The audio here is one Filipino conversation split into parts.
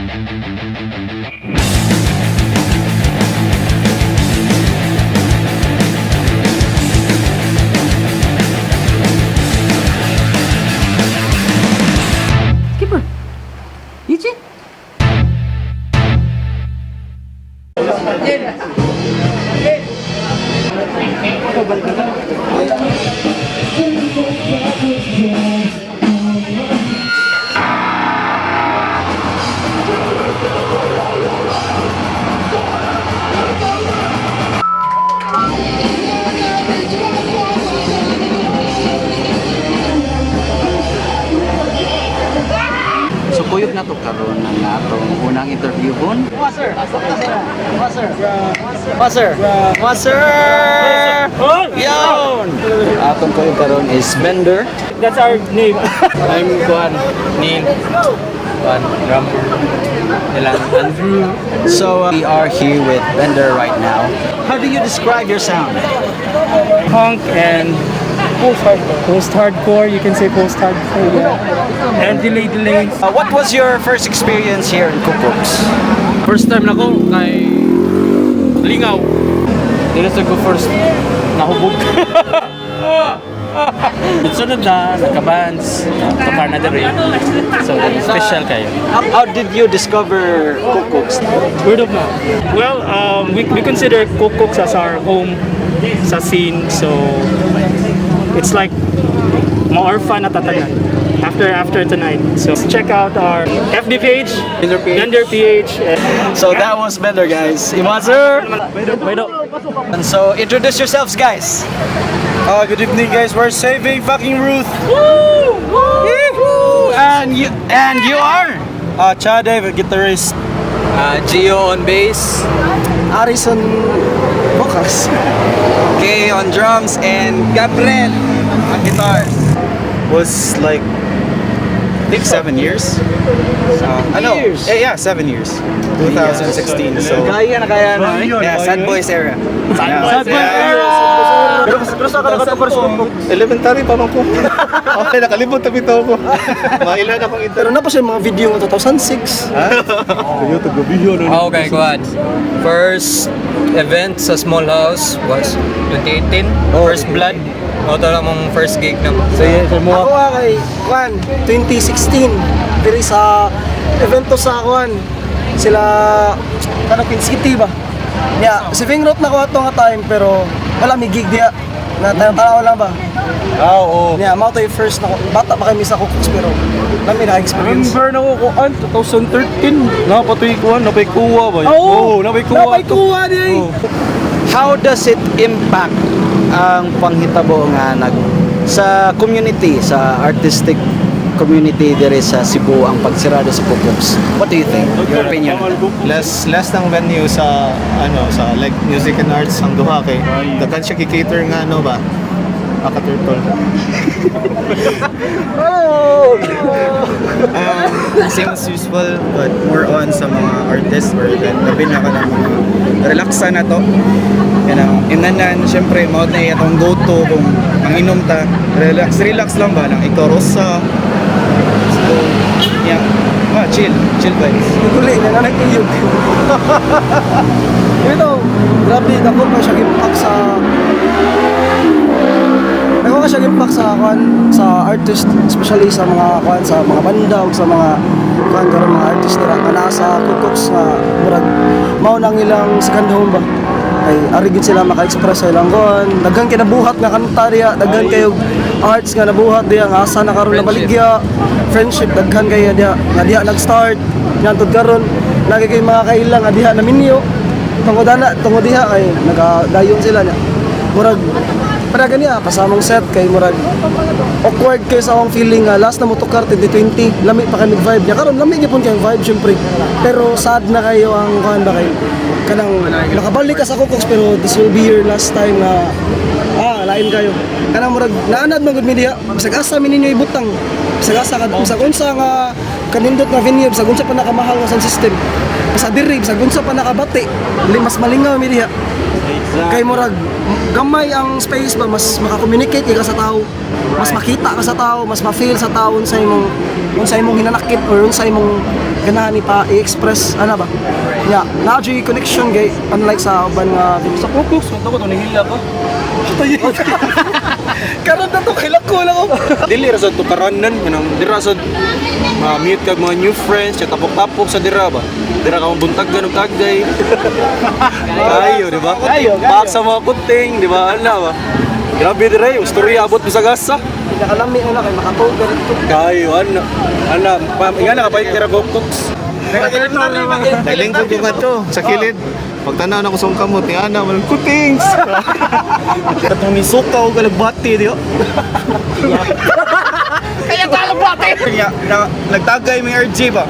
Keeper. Eugene. So kuyog na to karon ang atong unang interview hon. Wasser! Yon. Atong kuyog karon is Bender. That's our name. I'm Juan Neil. Juan Ram. Andrew. So we are here with Bender right now. How do you describe your sound? Punk and post-hardcore. You can say post-hardcore, yeah. And delay. What was your first experience here in Kukuks? First time na ko kay Lingaw. Dili sa ko first nahubog. Sunod na naka-bands, tukar na diri. So special kayo. How did you discover Kukuks? Word of mouth. Well, we consider Kukuks as our home sa scene. So it's like ma-orphan na tatanan after tonight. So check out our FB page, Bender PH. So that was Bender, guys. Imazer. And so introduce yourselves, guys. Good evening, guys. We're saving fucking Ruth. And you are Chade, guitarist. Gio on bass. Harrison, vocals. Kay on drums and Gabriel on guitar. Was like, I think 7 years. Years? Yeah, 7 years. 2016. So, Kaya na no? Yeah, Sad Boys era. Sad Boys era! pero sa kalabat ko first ko. Elementary pa man ko. Okay, nakalimot na bitaw ko. Mailan akong internet. Pero na pa siya mga video ng 2006. Kayo taga-video no. Okay, kuan. First event sa Small House was 2018. First Blood. Ito lang mong first gig na. Ako kay Juan 2016 diri sa evento sa Juan sila Pin City ba. Yeah, si Fingrot na ko ato nga time pero wala mi gig diya. Natanaw lang ba? Oo. Yeah, mao tay first na ko. Bata pa kami sa Kukuks pero lami na experience. Remember na ko kuan 2013. Napatoy kuan, napay kuha ba? Oo, napay napay kuha di. How does it impact ang panghitabo nga sa community, sa artistic community diri sa Cebu ang pagsirado sa Kukuks? What do you think? Your opinion? Less ng venue sa sa like music and arts ang duha kay daghan siya ki-cater nga ba turtle. Same as usual but more on sa mga artists or labi na ka ng mga relaxa na to yan ang inanan syempre maud na itong go to kung manginom ta relax lang ba ng ikorosa so yeah chill vibes Uli na nagtiyog. Ito, grabe ako pa siya impact sa artist, especially sa mga sa mga banda ug sa mga karon mga artist nila ana sa Kukuks nga murag mao nang ilang second home ba. Ay ari gid sila maka-express sa ilang kuan, daghan kinabuhat nga kanta diya, daghan kayo arts nga nabuhat diya nga asa na karon nabaligya. Friendship daghan kay diya nga diha nag-start ngantud karon lagi kay mga kailang nga diha na minyo tungod diha kay nagadayon sila niya murag para ganiya kasamang set kay murag awkward kay sa akong feeling nga last na mo tukar 2020 lami pa kay vibe niya karon lami gyapon kay vibe syempre pero sad na kayo ang kuan ba kay kanang nakabalik ka sa Kukuks pero this will be your last time na lain kayo kanang murag naanad man gud mi diha bisag asa mi ninyo ibutang bisag asa bisag unsa nga kanindot nga venue bisag unsa pa nakamahal nga sound system bisag diri bisag unsa pa nakabati dili mas malingaw mi diha kay murag gamay ang space ba mas maka-communicate ka sa tao mas makita ka sa tao mas ma-feel sa tao unsa imong hinanakit or unsa imong ganahan ni pa i-express ana ba. Nya, naa jud connection gay unlike sa uban nga Sa Kukoks, ito ko ito, nahila ka. Karon na ito, kilako lang ako. Dili ra sad to karanan kanang dira sad ma-meet kag mga new friends, sa tapok-tapok sa dira ba. Dira ka buntaggan og tagay. Ayo, di ba? Ayo, ayo. Bak sa mga kuting, di ba? Ana ba? Grabe dira yung storya abot sa gasa. pinakalami ana kay makatuog ka dito. Kayo, ana, nga nakapahit tira Kukoks. Nailingkod ko nga to sa kilid. Pagtanaw na ko sa kamot ni Ana, malang kutings! Katong ni sukaw galagbati di. Kaya talagbati! Nagtagay mi RG ba?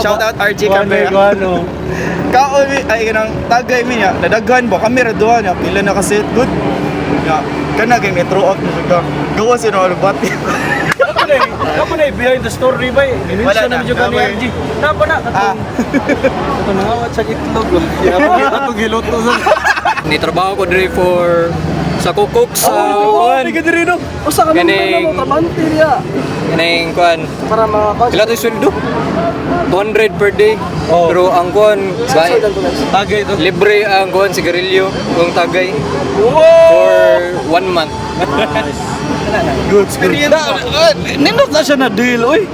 Shout out RG Kami, kami. ano. Kaon mi ay kanang tagay mi niya. Nadaghan ba kami ra duha niya. Pila na kasi good. Ya, kana kay metro out na siya. Gawa si no galagbati. Kamu na behind the story ba? Wala Minsan na, namin juga ni kami. RG. Napa na? Ito nangawat sa itlog. Atong giluto sa. Ni trabaho ko diri for sa Kukoks sa kuan. Usa ka Ganing. nang trabante diya Kanang kuan, para mga pila to sweldo? 200 per day. Pero ang kuan, Tagay ito. libre ang kuan sigarilyo kung tagay for 1 month. Good experience. Nindot na siya na deal, uy.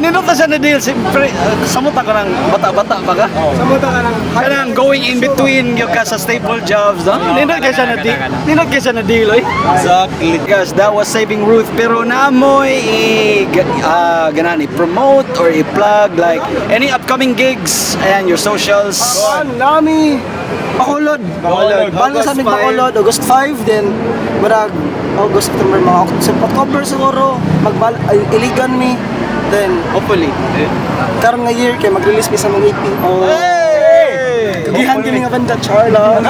Nindot na siya na deal. Siyempre, samuta ka ng bata-bata pa ka. samuta ka nang Kanang going in between yung ka sa staple jobs, no? Nindot ka siya na deal. Nindot ka siya na deal, uy. Exactly. Guys, that was Saving Ruth. Pero naamoy ganani promote or i-plug like any upcoming gigs and your socials. nami Bacolod. Balo sa amin Bacolod, August 5, then marag August, September, mga October siguro, iligan mi, then Hopefully. karon nga year kay mag-release mi sa mga EP. Gihan kini nga banda Charla.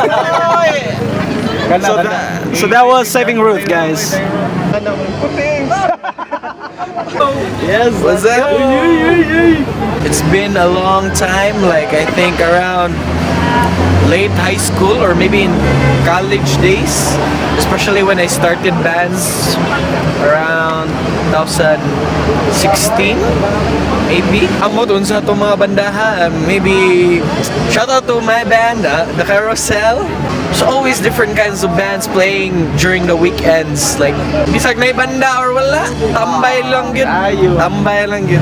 So that was Saving Ruth, guys. Yes, what's up? It's been a long time, like I think around late high school or maybe in college days, especially when I started bands around 2016 maybe. Amo dun sa itong mga bandaha, maybe shout out to my band, The Carousel. There's always different kinds of bands playing during the weekends, like bisag may banda or wala, tambay lang yun. Tambay lang yun.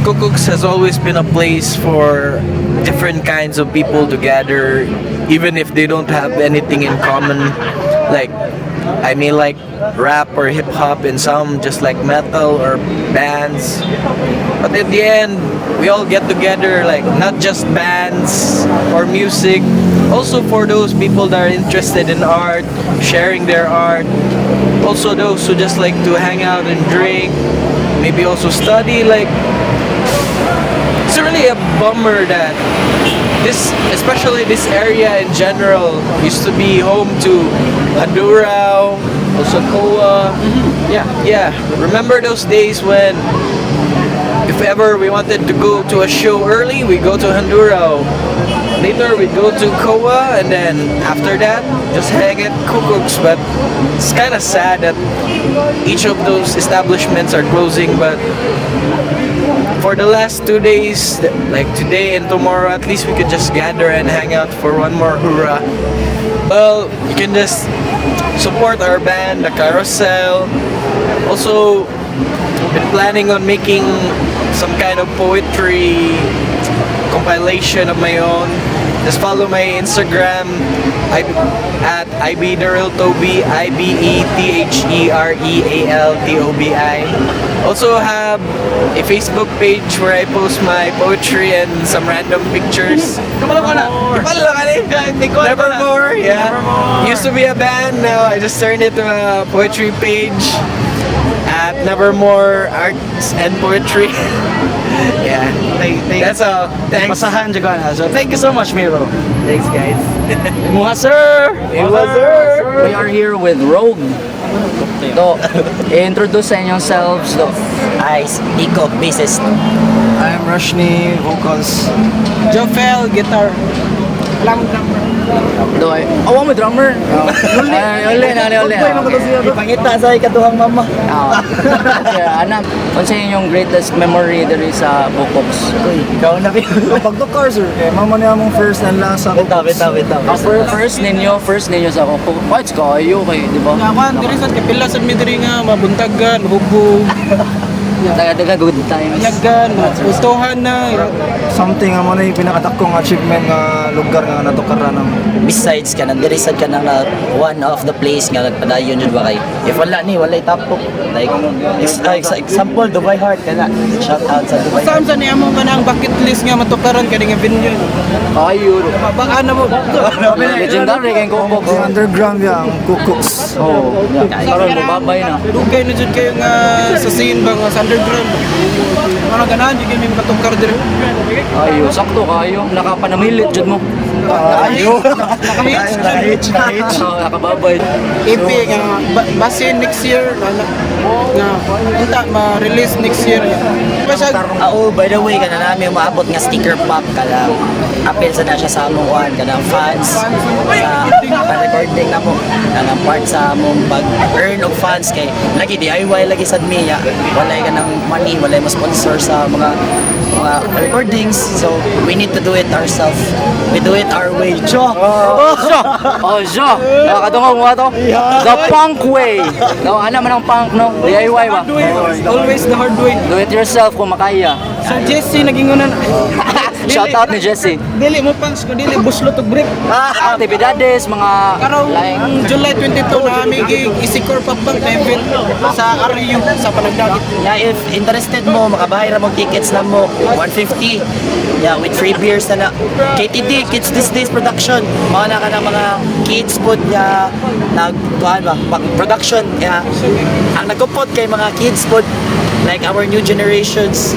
Kukoks has always been a place for different kinds of people to gather, even if they don't have anything in common. Like, I mean, like rap or hip hop, and some just like metal or bands. But at the end, we all get together, like not just bands or music, also for those people that are interested in art, sharing their art. Also those who just like to hang out and drink, maybe also study. Like, it's really a bummer that especially this area in general, used to be home to Hadurao, also Koa. Yeah. Remember those days when, if ever we wanted to go to a show early, we go to Hadurao. Later we'd go to Koa, and then after that, just hang at Kukoks. But it's kind of sad that each of those establishments are closing. But for the last 2 days, like today and tomorrow, at least we could just gather and hang out for one more hurrah. Well, you can just support our band, The Carousel. Also, been planning on making some kind of poetry compilation of my own. Just follow my Instagram at IBDarrellTobi, IBETHEREALTOBI. Also have a Facebook page where I post my poetry and some random pictures. Nevermore, yeah. Used to be a band, now I just turned it to a poetry page at Nevermore Arts and Poetry. Yeah, that's all. Thanks. Pasahan juga na. So thank you so much, Miro. Thanks, guys. Muha sir. We are here with Rogue. So, introduce sa inyong selves. So, Iko, bassist. I'm Rashni, vocals. Jofel, guitar. Do ay, awa mo drummer. Uli. Ipangita sa ikaduhang mama. Anam, unsa yung greatest memory diri sa Bukoks? Ikaw na ba? Pagdukar sir, kay mama niya mong first and last sa Bitaw. First ninyo sa Bukoks. Fights kayo kay, di ba? Kawan, diri sa kapila sa midri nga mabuntagan, hubog, Daga good times. yagan, ustuhan na. something amo na yung pinakatakong achievement nga lugar nga natukaran ng Besides ka diri sad ka nang one of the place nga nagpadayon jud ba kay. If wala ni walay tapok. Like example Dubai Heart kana. Shout out sa Dubai. Saan sa niya mo ka ng bucket list nga matukaran ka nga venue? Kayo. Baka na mo. Legendary kay Bukoks. underground yang Kukoks. Oh, karon babay na. Dugay na jud kayo nga sa scene ba nga sa underground. Ano ganahan jud kami makatukar diri. Ayo, sakto kayo. Nakapanamilit jud mo. Ayo. Nakababay. EP nga base next year nga unta ma-release next year. Basta By the way, kana namin maabot nga sticker pop kada apil sa na siya sa among kuan kada fans sa recording na mo kanang part sa among pag-earn og fans kay lagi DIY lagi sad miya walay ka ng money walay mo sponsor sa mga recordings so we need to do it ourselves we do it our way Siya! Nakakadungog mo to? The punk way! No, ano man ang punk, no? DIY ba? always the hard way. Do it yourself kung makaya. So Jesse naging unan. Shout out ni Jesse. Dili mo pants ko dili buslot og brick. Aktibidades, mga Karong July 22 na amig isikor pa bang event sa RU sa Panagdagit. yeah if interested mo makabahay ra mo tickets na mo 150 yeah with free beers na KTD Kids These Days production mao na ka ng mga kids pod nga nagkuhan ba production yeah ang nagupod kay mga kids pod like our new generations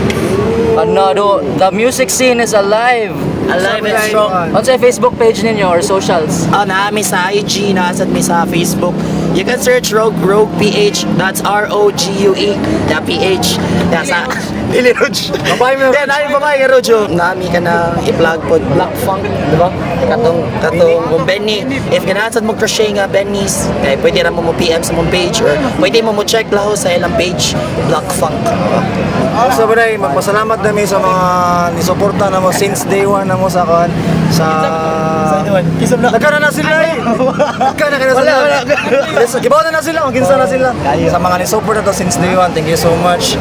the music scene is alive. alive and strong Ano sa Facebook page ninyo or socials? naami sa IG naasad mi sa Facebook you can search Rogue PH that's ROGUE na PH sa Dili Roge. Babae mo. Yeah, namin babae nga Rojo. Nami ka na i-plug pod Black Funk, di ba? Katong Benny. If ganahan mo crochet nga Benny's, kay pwede ra mo PM sa mong page or pwede mo check laho sa ilang page Black Funk. So bray, magpasalamat nami sa mga nisuporta na mo since day one na mo sa kan sa nagkana na sila nagkana na sila gibaw na sila maginsa na sila sa mga nisuporta to since day one thank you so much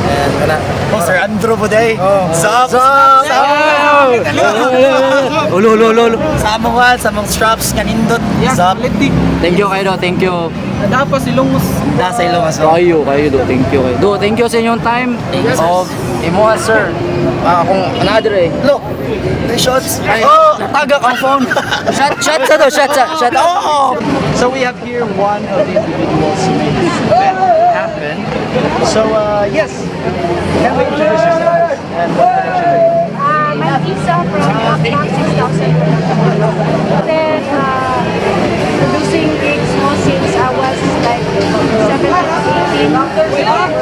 and kana Sir Andrew po day Sup Ulo. Sa among straps nga nindot. Sup? Thank you kayo, thank you. Dapat silong Nasa Ilocos. Kayo, do, thank you kayo. Do, thank you sa inyong time. Of Imoa, sir. Kung another eh. Look, the shots. Tagak ang phone. Shot. Oh! So we have here one of the individuals who made this event happen. So yes, can we introduce yourself and what production are you? I'm Isa from Uptown 6000. Then, producing gigs mo since I was like 17 to 18.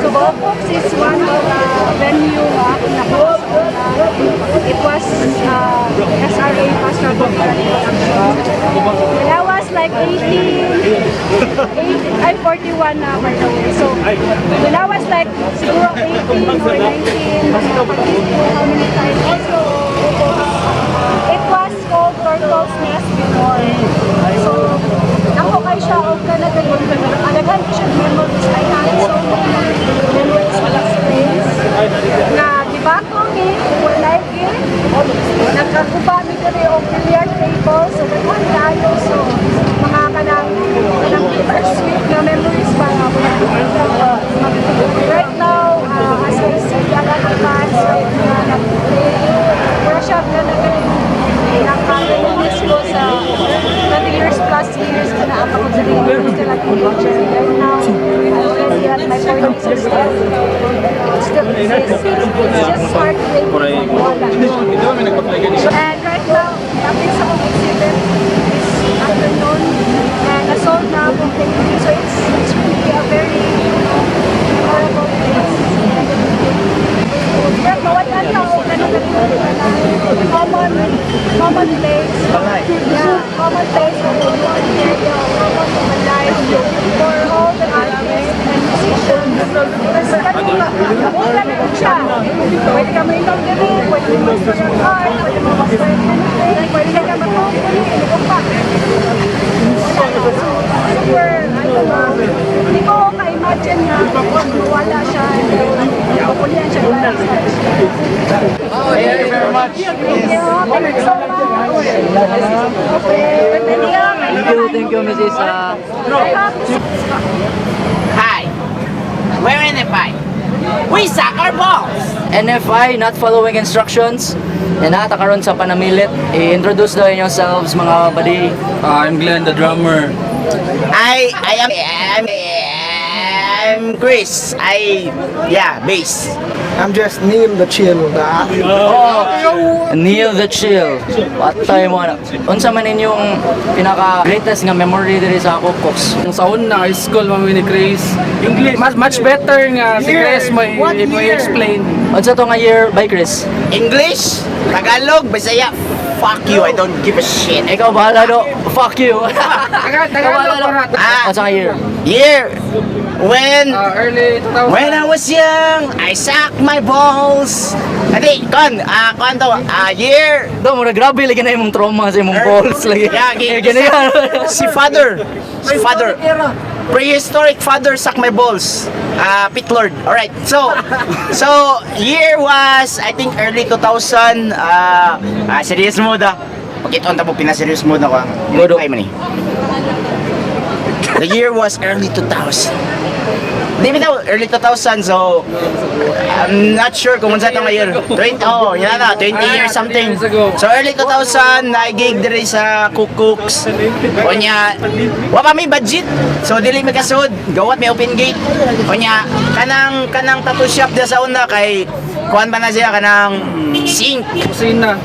So, Bukoks is one of the venue it was SRA Pastoral Production. When I was like 18, I'm 41 now by the way. So, when I was like siguro 18 or 19, how many times? It was called Turtle's Nest before. So, ako kay siya o kanagayon. Alaghan ko siya memories. I had so many memories with this place. Na, di ba ko when I get, nagkakuba mi kami o billiard table. So, nagkuhan tayo. So, mga kanang bittersweet na memories pa nga. Right now, as I see, a lot of fans na nag-play. Workshop na nakakalinis ko sa 20 years plus years na ako sa rin still at right now already at my 40s and still exists. It's just start with and right now tapos ako exhibit this afternoon and na-sold na akong painting so it's really a very memorable place. Mawala na ako common common place. Yeah, common place for the area, common life for all the artists and musicians. Kasi kanina, wala na rin siya. Pwede ka mainom din, pwede mo mag-store ng art, pwede mo mag-store ng anything, pwede ka mag-company, hindi ko pa. Wala na. So, super, hindi ko ka-imagine na wala siya. Kapulian siya. Thank you very much. Thank you. Thank you so much. Thank you, Mrs. Hi, we're NFI. We suck our balls. NFI, not following instructions. Yan na, karon sa panamilit. I-introduce daw yourselves, mga buddy. I'm Glenn, the drummer. I'm Chris. Bass. I'm just Neil the Chill. Neil the Chill. Patay mo na. Unsa man inyong pinaka-greatest nga memory diri sa Kukoks? Sa una, high school, mami ni Chris. English, much better nga si Chris may explain. Unsa to nga year by Chris? English, Tagalog, Bisaya. Fuck you, I don't give a shit. Ikaw bahala do. Fuck you. Tagalog para. Unsa nga year? Year, when Early 2000. when I was young, I sucked my balls. Adi, kon to, year. Do mo na grabe lagi na imong trauma sa imong balls lagi. Yeah, Gani yan. Si father. Prehistoric father suck my balls. Pit Lord. Alright. So year was I think early 2000. Serious mode ah. Pakit on tapo pina-serious mode ako. Godo. Kay man ni. The year was early 2000. Di ba daw, early 2000, so I'm not sure kung unsa itong year. 20 years something. So early 2000, na-gig diri sa Kukoks. Onya, wa pa may budget. So dili may kasud, gawat may open gate. Onya, kanang tattoo shop dia sa una kay kuan ba na siya kanang sink.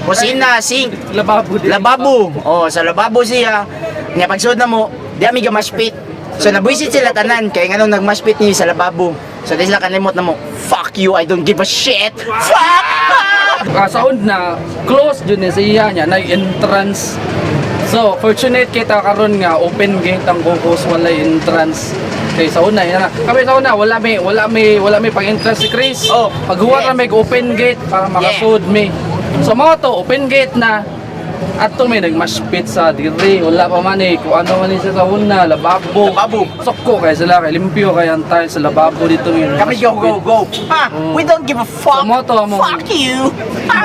Kusina, sink. Lababo. Oh, sa lababo siya. Nya pagsud na mo, di ami gamashpit. So nabuisit sila tanan kay nganong nagmashpit ni sa lababo. So di sila kanimot na mo, fuck you, I don't give a shit. Fuck! Sound na close dun ni siya niya na entrance. So fortunate kita karon nga open gate ang Kukoks, wala entrance. Kay sa una yan na. Kami sa una wala may pag-entrance si Chris. Oh, paghuwat na may open gate para makasud mi. So mga to open gate na. Ato may nagmashpit sa diri, wala pa man kung ano man siya sa una, lababo. Soko kay sila kay limpyo kay antay sa lababo dito yun. Kami go. We don't give a fuck. Fuck you.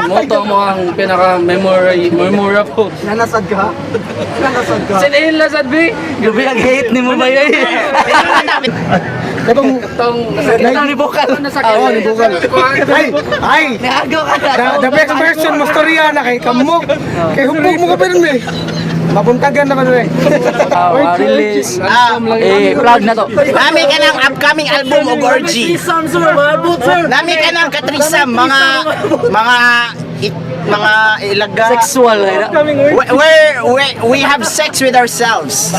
Moto mo ang pinaka memorable. Nanasad ka? Sinayin lang sad bi. Gabi ang hate ni mo ba yun? Katong Ikaw ni Bukal. Oo, ni Bukal. Ay! Niagaw ka na. The best version mo storya na kay kamok. Kay humbog mo ka pa rin eh. Mapuntagan naman eh. Release. Plug na to. Nami ka ng upcoming album o Gorgie. Nami ka ng katrisam, mga ilaga. Sexual. We have sex with ourselves.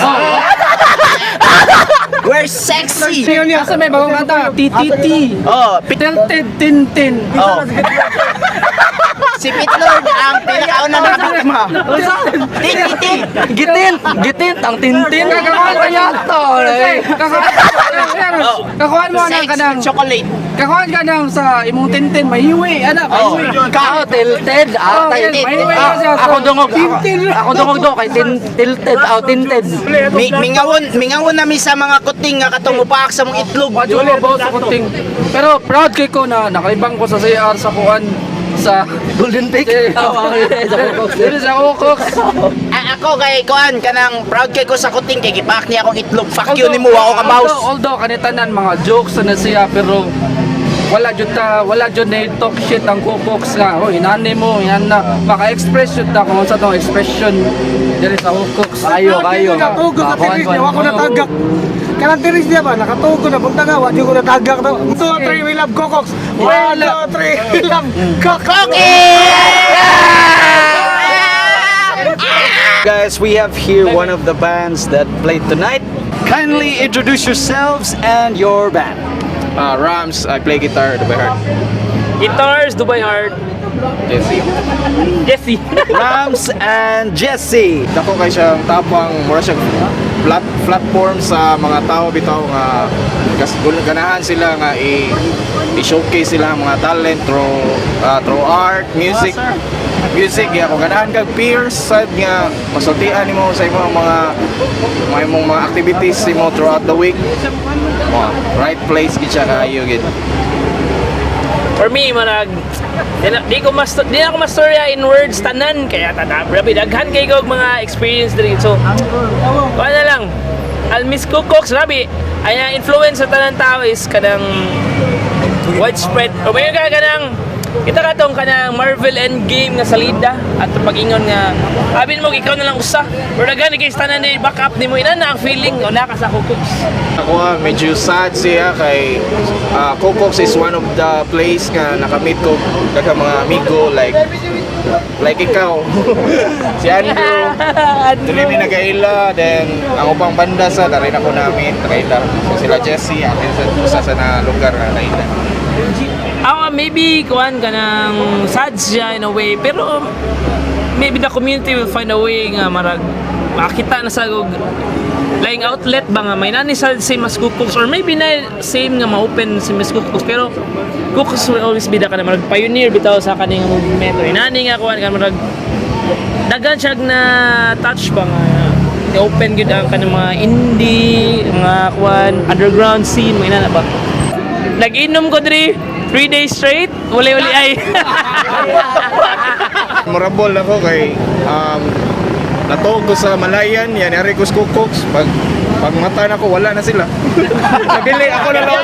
We're sexy. Asa may bagong kanta? TTT. Oh, Tilted Tintin. oh. Si Pit Lord ang pinakaunang nakabiktima. Gitin, ang tintin. Kakakuan ka yato. Kakuan mo na ka ng chocolate. kakuan ka ng sa imong tintin mahiwi. Ano? Oh, Kao, tilted. Ako dungog. Ako dungog do kay tilted. Tinted. Mingawon nami sa mga kuting nga katong upaak sa mong itlog. Wadyo mo ba sa kunting. Pero proud kay ko na nakaibang ko sa CR sa kuan sa Golden Peak. Dili sa Kukoks. Ako kay kuan kanang proud kay ko sa kuting kay gipaak niya akong itlog. Fuck you nimo ako ka mouse. Although kanitanan mga jokes na siya pero wala jud na talk shit ang Kukoks nga. Oh, inani mo, yan na. Maka-express jud ta kung sa tong expression diri sa Kukoks. Kayo. Nakatugo sa tiris niya, wako natagak. Kanang tiris niya ba, nakatugo na, punta nga, wako ko natagak to. 2, 3, we love Kukoks. 1, 2, 3, we love Kukoks. Guys, we have here one of the bands that played tonight. Kindly introduce yourselves and your band. Rams, I play guitar, Dubai Heart. Guitars, Dubai Heart. Jesse. Jesse. Rams and Jesse. Dako kay siyang tapang mura siyang platform sa mga tao bitaw nga ganahan sila nga i-showcase sila ang mga talent through art, music. Music ya kung ganahan kag peers sad nga masultian nimo sa imong mga activities nimo throughout the week. Right place gid siya kaayo gid. For me, di na ako mastorya in words tanan kaya grabe daghan kay og mga experience diri. So, kuha na lang. I'll miss Kukoks, grabe. Ay ang influence sa tanan tao is kanang widespread. O may kanang kita katong kanang Marvel Endgame nga salida at pag-ingon nga abin mo ikaw na lang usa. Pero daghan kay tanan ni backup nimo ina na ang feeling o naka sa Kukoks. Ako medyo sad siya kay Kukoks is one of the place nga nakamit ko daghang mga amigo like ikaw. Si Andrew dili mi nagaila, then ang ubang banda sa dari na ko namin nagaila. So sila Jesse at sa na lugar na nagaila. Maybe kuan kanang sad siya in a way, pero maybe the community will find a way nga marag makita na sa laing outlet ba nga may nani sa same as Kukoks, or maybe na same nga ma-open si Miss Kukoks, pero Kukoks will always be the ka na marag pioneer bitaw sa kaning movement or inani nga kuan kan marag dagan siya na touch ba nga i-open gyud ang kanang mga indie mga kuan underground scene may nana ba nag-inom ko diri 3 days straight, uli-uli ay. Memorable ako kay natuog ko sa Malayan, yan ari ko sa Kukoks. Pag mata na ko, wala na sila. Nabili ako na lang.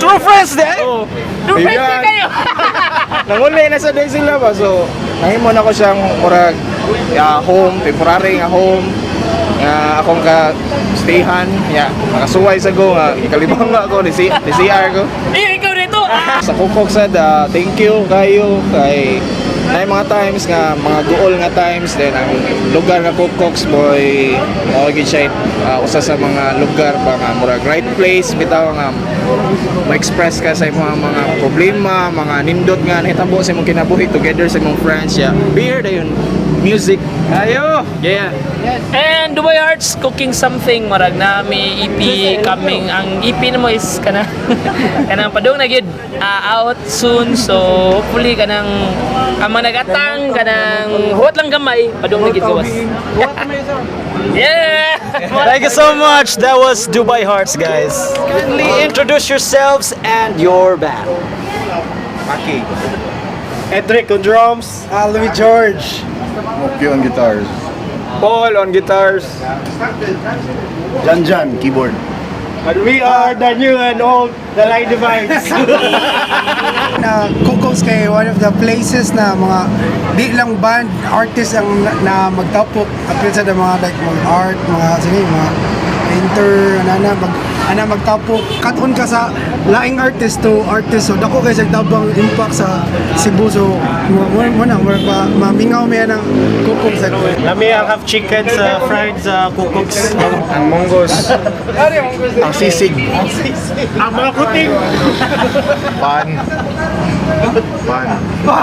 True friends din. True friends din kayo. Nanguli na sa day sila ba. So, nahimon ako siyang murag home, temporary nga home. Akong ka-stayhan. Nakasuway sa go nga. Ikalibang nga ako, ni CR ko. Ikaw rito. Sa Kukoks thank you kayo kay na mga times nga mga goal nga times then ang lugar nga Kukoks boy gid siya usa sa mga lugar ba nga murag right place bitaw nga ma-express ka sa imong mga problema, mga nindot nga nahitabo sa imong kinabuhi together sa imong friends beer dayon music ayo And Dubai Arts cooking something marag na may EP coming. Ang EP na mo is kanang padung na gid out soon, so hopefully kanang ang mga nagatang kanang huwat lang gamay padung na gid gawas. Yeah. Thank you so much. That was Dubai Hearts, guys. Kindly introduce yourselves and your band. Maki Edric on drums, Louis George. Mokyo on guitars, Paul on guitars, Jan, keyboard. and we are the new and old The Light Divines. Na Kukoks kay one of the places na mga di lang band artists ang na magtapok apil sa mga like mga art mga mga painter magtapok katon ka sa laing artist to artist, so dako kay tabang impact sa Cebu, so mo na mamingaw mi ang Kukoks sa Lami ang half chicken sa fried sa Kukoks, ang monggos, ang sisig, ang mga kuting, pan.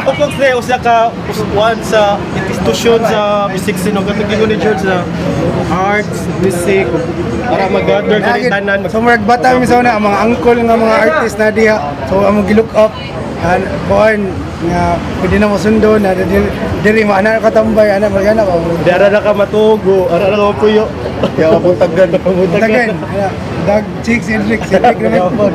Kukoks na usa ka one sa institusyon sa bisik sinog katigin ni George na arts, music para mag-gather ka rin tanan. so murag bata mi sa una ang mga uncle nga mga artist na diha, so among gilook up kuan nga pwede na masundo na diri maana katambay ana magana ko Dara na ka matugo, ara na ka puyo. Ya ka puntagan. dag chicks Cedric naman.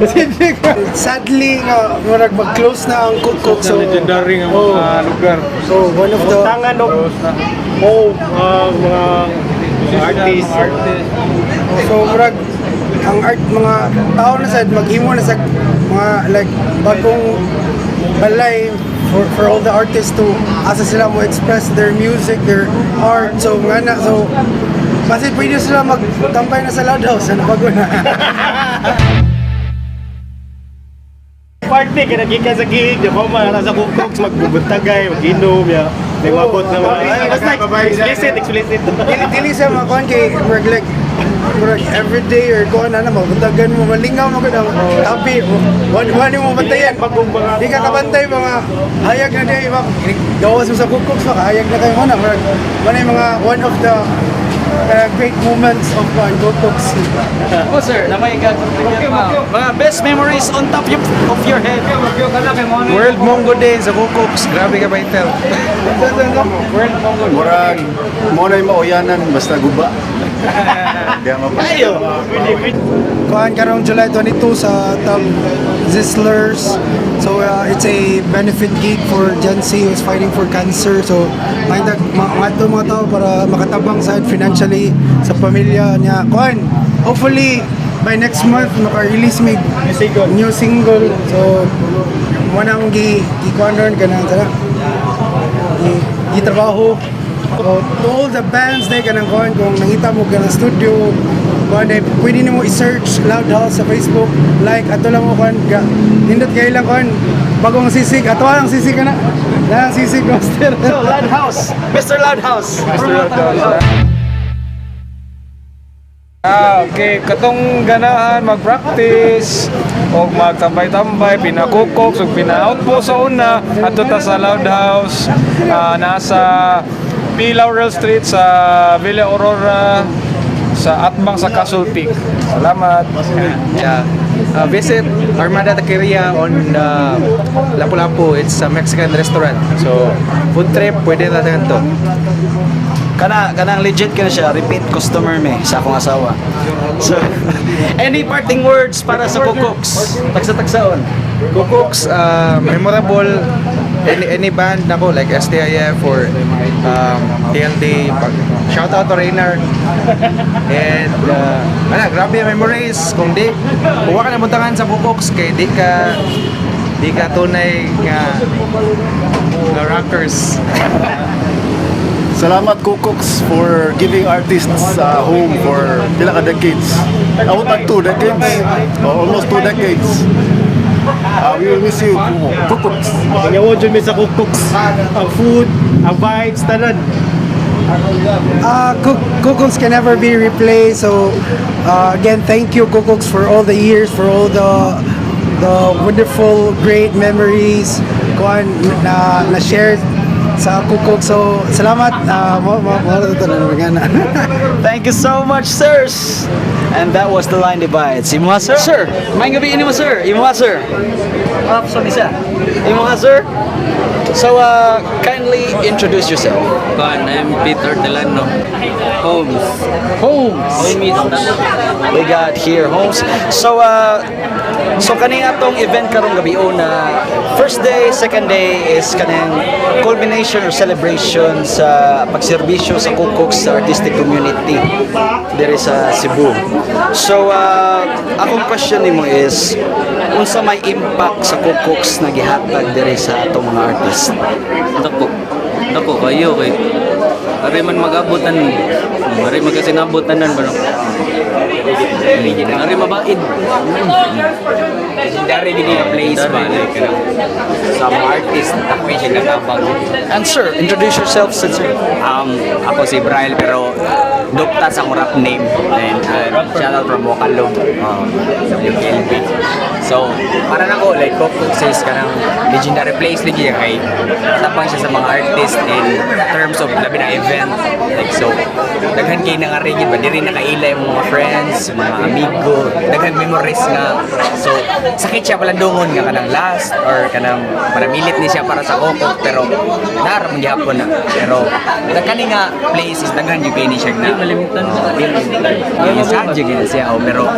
Cedric sadly nga murag mag-close na ang Kukoks, so Legendary nga mga lugar. so one of the Tangan og mga artist. so murag ang art mga tao na sad maghimo na sa mga like bagong balay for all the artists to asa sila mo express their music, their art, so nga na so kasi pwede sila magtampay na sa loud house ano bago na. Party kaya naging sa gig, di ba mga nasa Kukoks magbubuntagay, mag-inom, may mabot na mga basta explicit. Dili sa mga kuan kay murag like murag everyday or kuan na magdagan mo malingaw mo kadang happy wani mo bantayan di ka kabantay mga hayag na day ba gawas mo sa kukuks ba hayag na kayo na murag wani mga one of the great moments of kukuks. Oh sir, na may mga best memories on top of your head. World Mongo Day sa Kukoks. Grabe ka ba Intel? Murag mo na yung mauyanan basta guba. Ayo. Kuhan karong July 22 sa Tag Zislers. So it's a benefit gig for Gen Z who's fighting for cancer. So mga tao para makatabang sa financially sa pamilya niya. Kuhan, hopefully by next month maka-release may new single. So manang gi-kuhan ron ganang sana. Gitrabaho. So, to all the bands na kanang kuhan kung nangita mo ka ng studio kuhan na pwede nimo i-search Loud House sa Facebook like ato lang mo kuhan nindot kayo lang kuhan bagong sisig ato lang sisig ka na lang sisig master. So Loud House, Mr. Loud House. Okay, katong ganahan mag-practice o magtambay-tambay, pinakukok, so pina-outpo sa una, ato ta sa Loud House, nasa P. Laurel Street sa Villa Aurora, sa Atbang sa Castle Peak. Salamat. Yeah. Visit Armada Taqueria on Lapu-Lapu. It's a Mexican restaurant. So, food trip, pwede natin to. Kanang legit ka na siya, repeat customer me sa akong asawa. So, any parting words para sa Kukoks? Tagsa-tagsaon. Kukoks, memorable. Any band nako like STIF or TLD. Shout out to Rainer. And grabe yung memories. Kung huwag ka namuntangan sa Kukoks kay di ka tunay nga rockers. Salamat Kukoks for giving artists a home for pila ka decades. Out at 2 decades, almost 2 decades. We will miss you, Kukoks. Ngayon dyan may sa Kukoks. Ang food, ang vibes, tanan. Kukoks can never be replaced. So again, thank you Kukoks for all the years, for all the wonderful, great memories na shared sa Kukoks. So salamat. Thank you so much, sirs. And that was the Line Divides. Imo sir? Sir, may gabi ini mo sir. Imo sir. Sorry sir. Imo sir. So kindly introduce yourself. I'm Peter Delano. Holmes. We got here Holmes. So kaning atong event karong gabi na first day, second day is kanang culmination or celebration sa pagserbisyo sa Kukoks sa artistic community diri sa Cebu. So akong question nimo is unsa may impact sa Kukoks na gihatag diri sa atong mga artist? Dako kayo kay ari man mag-abutan. Ari magkasinabutan nan ba? Ari mabaid. Legendary gini nga place ba like sa mga artist ako siya nagabag. And sir, introduce yourself sir. Ako si Brian pero Dukta sa rap name and shout out from Vocalo WLB. So para nako like Kukoks is kanang legendary place lagi kay tapang siya sa mga artist in terms of labi na event like so daghan kay nang arigid ba diri nakaila yung mga friends, mga amigo, daghan memories nga so sakit siya pala dungon nga kanang last or kanang paramilit ni siya para sa Kukoks pero naram gyapon na pero kani nga place is daghan jud kay ni siya na malimutan sadya gina siya pero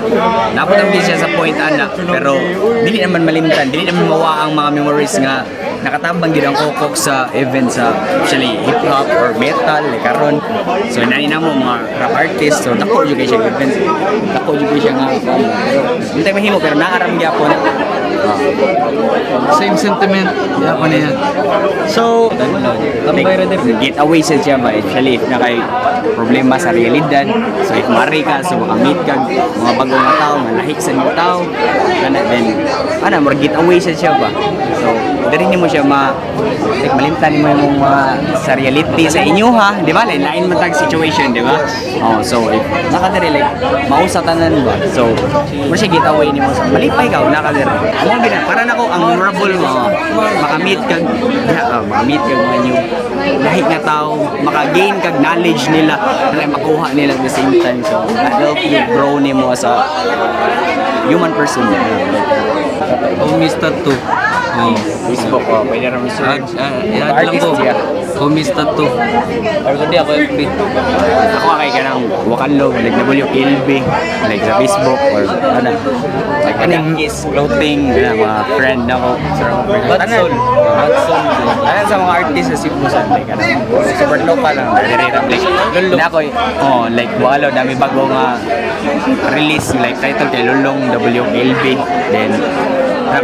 naputang din siya sa point ana pero dili naman malimtan dili naman mawa ang mga memories nga nakatambang gid ang Kukoks sa event sa actually hip hop or metal like karon so nani na mo mga rap artist so dako jud kay siya event dako jud kay siya nga hindi mahimo pero naaram gyapon Same sentiment. Yeah, ano yan. So get away sa siya ba actually if na kay problema sa realidad so if mari ka so makamit ka mga bagong nga tao nga nahik sa mga tao kana then ana more get away sa siya ba so diri nimo siya like malimtan nimo yung mga sa reality sa inyo ha, di ba? Lain man tag situation, di ba? Oh, so if nakadiri like mausa tanan ba. So mo siya getaway nimo sa malipay ka nakadiri. Mo gina para nako ang memorable mo makamit kag makamit kag mga new lahi nga tao, maka-gain kag knowledge nila, like makuha nila at the same time. So help you grow nimo as a human person. Homies tattoo. Facebook ko, pwede naman siya. Yan lang po. Homies tattoo. Pero kundi ako FB. Ako kay ka ng Wakanlog, like WKLB, like sa Facebook or ano. Like kaning Kiss Clothing, mga friend ako. Hudson. Tanan sa mga artist sa Cebu sa like ano. Super local lang, dire-dire like Lulong. Ako like walo dami bago nga release like title kay Lulong WKLB. Then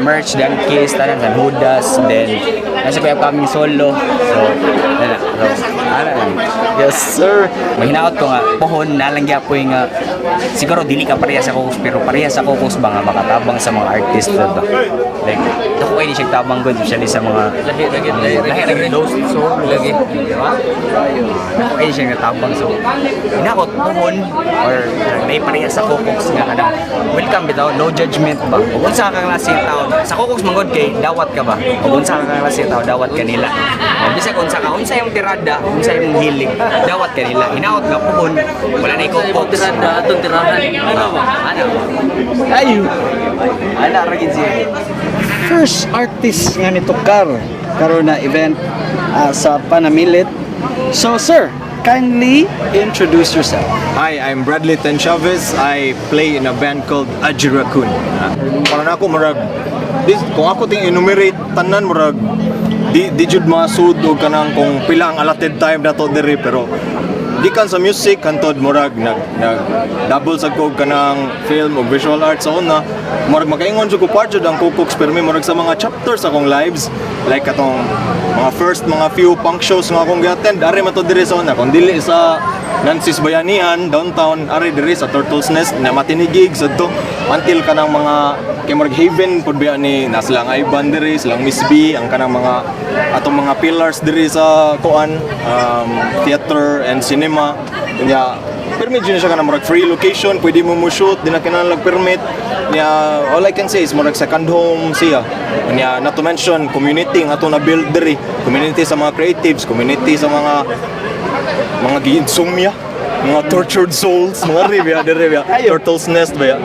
merch dan Kiss tanan sa Hudas, then nasa pa upcoming solo. So Yes, sir. mahinaot ko nga pohon nalang gyapon nga siguro dili ka pareha sa kokos pero pareha sa kokos ba nga makatabang sa mga artist ba. Like dako kay ni siya tabang good especially sa mga lahi those so lagi di ba? Dako kay siya nga tabang so hinaot pohon or may pareha sa kokos nga kanang welcome bitaw no judgment ba. Ug unsa ka klase tao sa kokos manggod kay dawat ka ba. Ug unsa ka klase tao dawat kanila. Bisag unsa ka unsa yung tirada, unsa yung hilig, dawat kanila. Hinaot nga pohon wala na ikaw tirada atong tirahan. Ano? Ayo. Ana ra gid siya. First artist nga nito karon na event sa Panamilit. So sir, kindly introduce yourself. Hi, I'm Bradley Ten Chavez. I play in a band called Ajirakun. Para na ako murag kung ako ting enumerate tanan murag di jud masud og kanang kung pila ang allotted time nato diri pero gikan sa music hantod murag nag double sa kog kanang film o visual arts sa una murag makaingon jud ko part jud ang Kukoks pero may murag sa mga chapters akong lives like atong mga first mga few punk shows nga akong gi-attend ari man to diri sa una kun dili sa Nancy's Bayanihan downtown ari diri sa Turtle's Nest na matinig gigs adto until kanang mga kay murag Haven pud biya ni na silang Ivan diri silang Miss B ang kanang mga atong mga pillars diri sa kuan theater and cinema nya permit yun siya kanang murag free location pwede mo shoot di na kinahanglan permit nya all I can say is murag second home siya nya not to mention community nga ato na build diri community sa mga creatives community sa mga giinsomnia mga tortured souls, mga ribya, Turtle's Nest ba ya?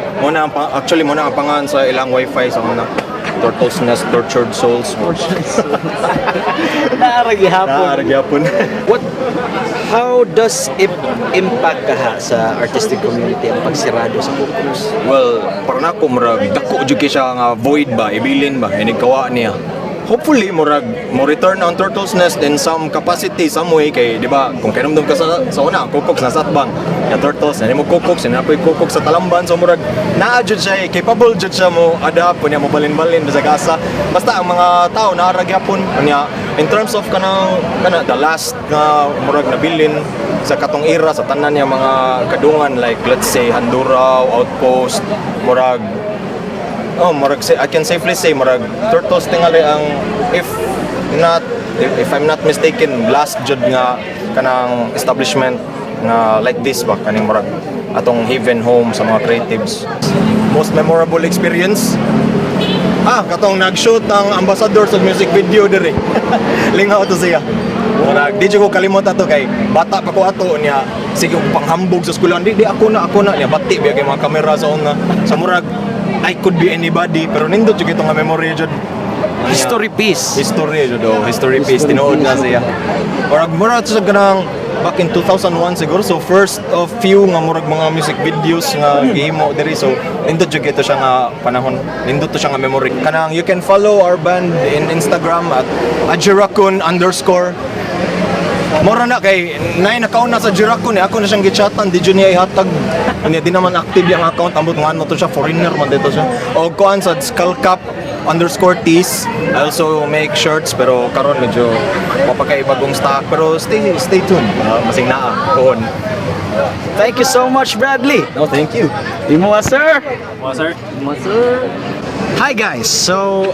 Actually, muna ang pangalan sa ilang wifi sa mga Turtle's Nest, Tortured Souls. Naaragi hapon. How does it impact ka sa artistic community ang pagsirado sa Kukoks? Well, para na ko, murag, dako dyan siya nga void ba, ibilin ba, inigkawa niya. Hopefully mo return ang Turtle's Nest in some capacity, some way kay di ba kung kinumdum ka sa una Kukoks na satbang ya Turtles na mo Kukoks na apoy Kukoks sa Talamban so murag naa jud siya capable jud siya mo adapt kunya mo balin-balin sa kasa basta ang mga tao naara gyapon kunya in terms of kana the last na murag nabilin sa katong era sa tanan niya mga kadungan like let's say Handurao, Outpost, murag I can safely say murag Turtles tingali ang if I'm not mistaken last jud nga kanang establishment nga like this ba kaning murag atong haven home sa mga creatives. Most memorable experience katong nag-shoot ang ambassadors of music video diri. Lingaw to siya. Murag di ko kalimot ato kay bata pa ko ato niya sige panghambog sa eskwelahan di ako na niya bati biya kay mga kamera sa una. Sa murag I could be anybody pero nindot jud itong memory jud History piece tinuod na siya murag sa ganang back in 2001 siguro so first of few nga murag mga music videos nga gihimo diri so nindot jud ito siya nga panahon nindot to siya nga memory kanang you can follow our band in Instagram at @Jirakun_. Mora na kay nakauna sa Jirakun ako na siyang gichatan di jud niya ihatag niya di naman active yung account ambot nga ano to siya foreigner man dito siya o kuan sa skullcap_tees I also make shirts pero karon medyo mapakaibagong stock pero stay tuned masing naa kuon. Thank you so much Bradley. No, thank you. Imo sir. Sir. Hi guys! So,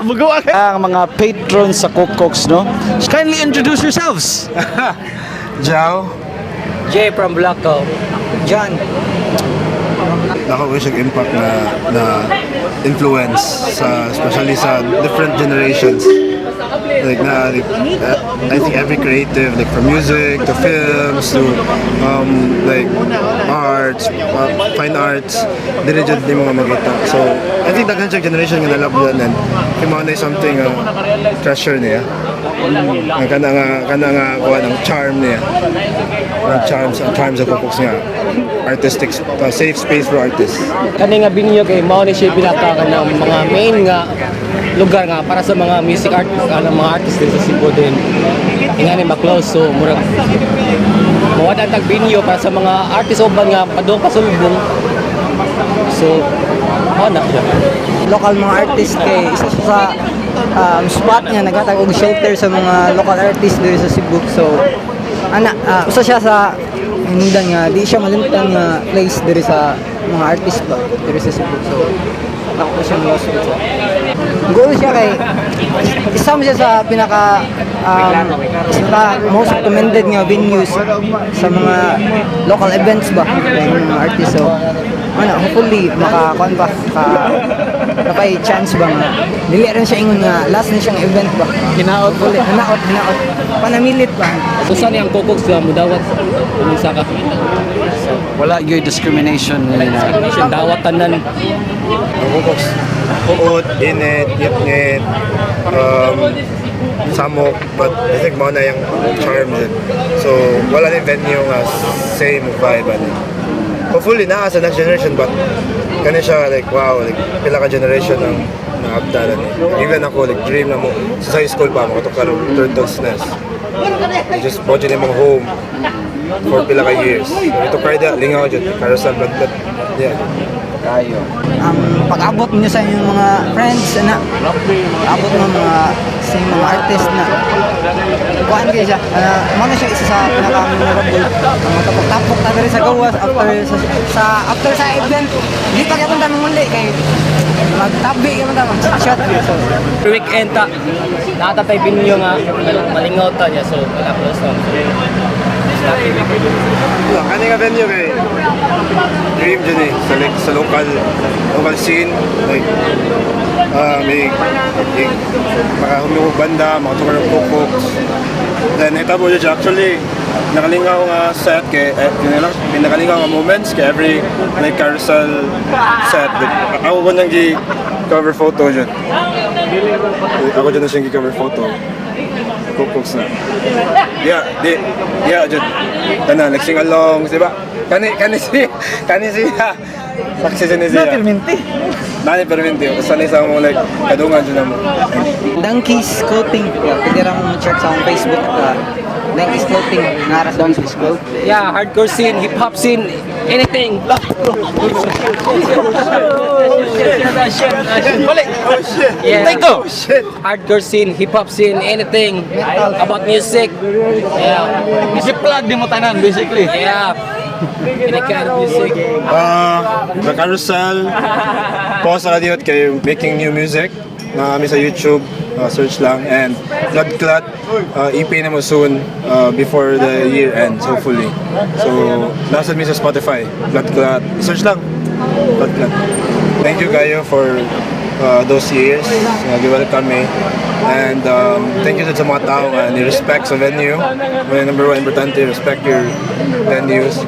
magawa ang mga patrons sa Cookcooks, no? Kindly introduce yourselves! Jao, Jay from Blacko. John. ako wish impact na influence sa especially sa different generations. Like I think every creative, like from music to films to like arts, fine arts, dire jud di mga magita. So I think daghan siya generation nga nalab yan and kimao na something treasure niya. Kana nga kuha ng charm niya. Ang charm sa Cookcooks nga. Artistic, safe space for artists. Kani nga binyo kay mao ni siya pinaka ng mga main nga lugar nga para sa mga music artists, mga artists din sa Cebu din. Ingani ma-close so murag mawala tag binyo para sa mga artist uban nga padung pasulbong. So na siya. Local mga artist kay isa siya sa spot niya naghatag og shelter sa mga local artists diri sa Cebu. So usa siya sa hinungdan nga di siya malintang nga place diri sa mga artist ba diri sa Cebu. So ako po siya most goal siya kay isa mo siya sa pinaka most recommended nga venues sa mga local events ba kay mga artist. So hopefully makakuan ba kapay chance ba nga dili rin siya ingon nga last na siyang event ba hinaot panamilit ba. So saan yung Cookcooks nga mudawat umisa ka? Wala yung discrimination. Dawat tanan. Cookcooks, uot, init, yipngit, samok, but I think mo na yung charm din. So wala ni venue nga same vibe ani. Hopefully na sa next generation, but kani siya like wow, like pila ka generation ang naabdalan ni. Even ako like dream na mo sa high school pa mo to karon Turtles Nest. I just budget in mga home for pila ka years. So, ito kaya lingaw jud carousel but yeah. Kayo. Ang pag-abot niyo sa inyong mga friends na abot ng mga sa inyong mga artist na kuhaan kayo siya muna siya isa sa pinaka-memorable ang magtapok-tapok na rin sa gawas after sa event hindi pa kaya punta muli kay magtabi kaya punta mag-shot so Weekend ta natatay binyo nga malingaw ta niya so wala close na. Kani nga venue kay dream dyan eh sa local scene like may makahumihog banda, makatukar ng Cookcooks. Then itabo dyan actually nakalingaw nga set kay nakalingaw nga moments kay every like carousel set like, ako ba nang cover photo dyan ako dyan na siyang cover photo Cookcooks na yeah dyan tanan like sing along diba kani siya saksi dyan ni siya Nani perminti, sanay sa mga like kadungan dyan mo. Donkey's Clothing pwede rin mo check sa akong Facebook Donkey's Clothing nara sa Donkey's Clothing. Yeah, hardcore scene, hip hop scene, anything. Yeah. Oh shit! Hardcore scene, hip hop scene, anything about music. Yeah. I-plug din mo tanan basically. Yeah. Any kind of music. The carousel, pause sa radio kay making new music. Kami sa YouTube, search lang. And Blood Clot, EP na mo soon before the year ends, hopefully. So, nasa mi sa Spotify, Blood Clot. Search lang, Blood Clot. Thank you kayo for those years. Nag-welcome me. And thank you sa mga tao nga ni-respect sa venue. Number one, importante, respect your venues.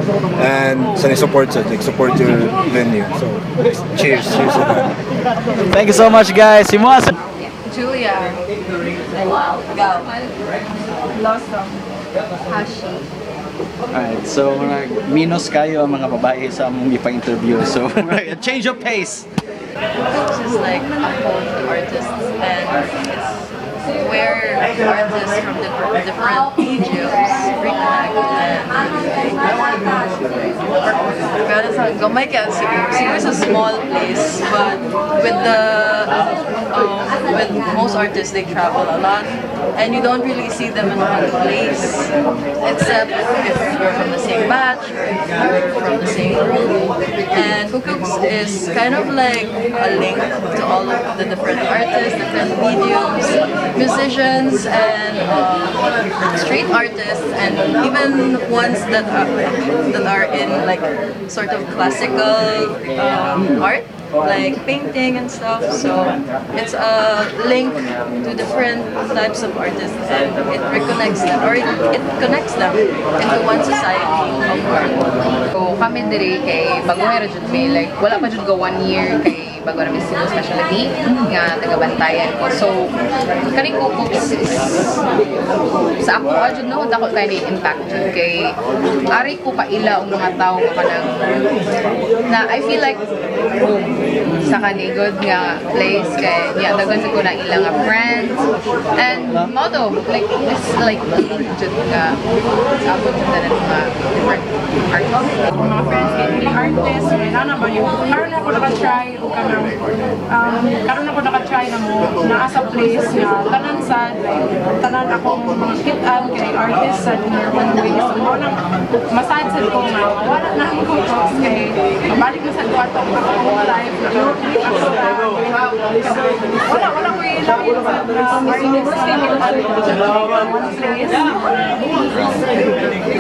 And sa ni-support sa, like, support your venue. So, cheers. Cheers sa that. Thank you so much guys. Julia. Go. Lost Hashi. Alright, so minus kayo ang mga babae sa among ipa-interview. So, change of pace. It's just like a home to artists and it's where artists from different mediums reconnect and gamay kaya siguro it's a small place but with most artists they travel a lot and you don't really see them in one place, except if you're from the same batch or if you're from the same group. And Kukooks is kind of like a link to all of the different artists, different mediums, musicians, and street artists, and even ones that are in like sort of classical art, like painting and stuff. So it's a link to different types of artists, and it reconnects them, or it connects them into one society of art. So kami diri kay bago ra jud may like wala pa jud go 1 year kay bago ra mi sino specialty nga taga-bantayan ko. So kaning Kukooks is sa ako jud no dako kay ni impact jud kay ari ko kaila ang mga tawo nga kanang na I feel like home sa kanigod nga place kay niya dagan sa ko na ilang nga friends and modo like it's like jud nga sa ako jud na mga different artists. Mga friends kay mga artists, na ba yung karon ako naka-try o kanang karon ako naka-try na mo naa sa place nga tanan sad like tanan akong mga kit-an kay artists sa one way. So mo nang masad sad ko nga wala na akong Kukooks kay balik na sa kwarto ko akong life na wala ko ilang sa artists kay one place.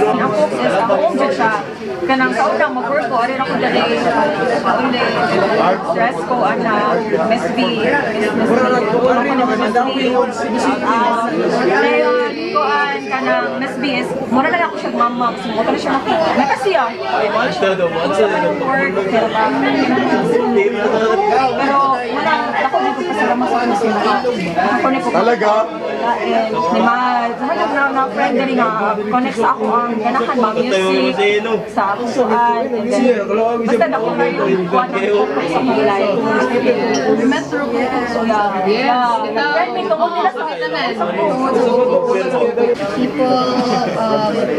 Ang Kukooks is ako jud siya kanang sa unang mag-work ko ari ako dali only stress ko ana Miss B ko kanang Miss B is mura na ako siya mama so mo na siya makita may kasiya wala siya work pero wala ako dito pa sila mas ano sila ako ni ko talaga ni ma na friend dali nga connect sa ako ang ganahan mag music sa kusuan and then basta na ko na yung one sa mga live we met through Kukooks so yeah friend me tungkol nila sa people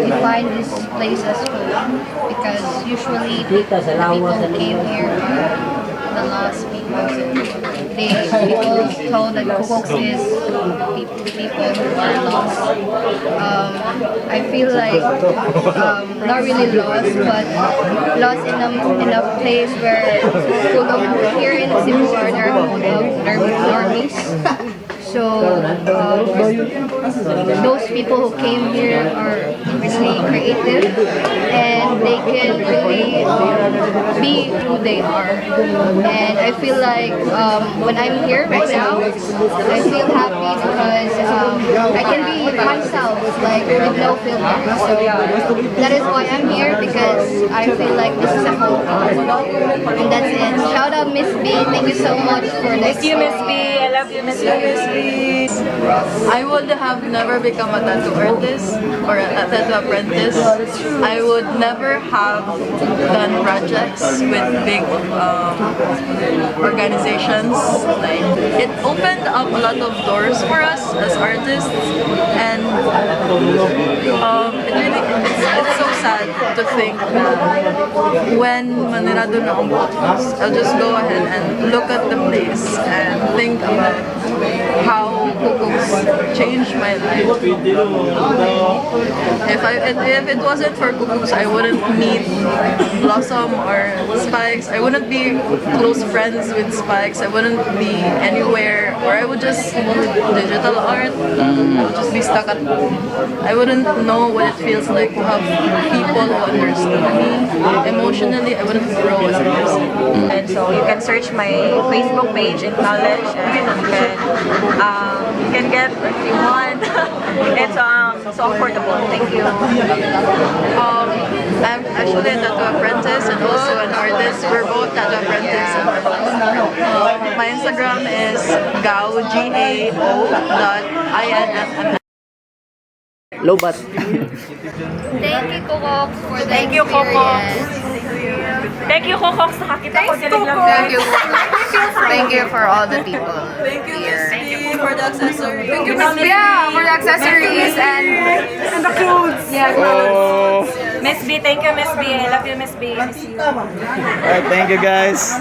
define this place as home because usually the people who came here are the lost people. People told that Kukooks is people who are lost. I feel like not really lost, but lost in a place where here in Cebu are normies. So those people who came here are really creative and they can really be who they are. And I feel like when I'm here right now, I feel happy because I can be myself, like with no filter. So that is why I'm here because I feel like this is a home. And that's it. Shout out Miss B. Thank you so much for this. Thank you, Miss B. I love you, Miss B. I would have never become a tattoo artist or a tattoo apprentice. I would never have done projects with big organizations. Like it opened up a lot of doors for us as artists, and it's so sad to think that when manirado na akong Kukooks, I'll just go ahead and look at the place and think about how Kukooks changed my life. If it wasn't for Kukooks, I wouldn't meet Blossom or Spikes. I wouldn't be close friends with Spikes. I wouldn't be anywhere, or I would just do digital art. I would just be stuck at home. I wouldn't know what it feels like to have people who understand me emotionally. I wouldn't grow as a person. And so you can search my Facebook page in college and you can get what you want. It's so affordable. Thank you. I'm actually a tattoo apprentice and also an artist. We're both tattoo apprentices. My Instagram is gao.infm. Lobat. Thank you, Kukooks, for the Thank you, Kukooks. experience. Thank you, Kukooks. Nakakita ko dilig lang. Thank you. Thank you for all the people here. Thank you for the accessories. Thank you Yeah, for the accessories and the clothes. yeah. Miss B, thank you, Miss B. I love you, Miss B. Miss you. Alright, thank you guys.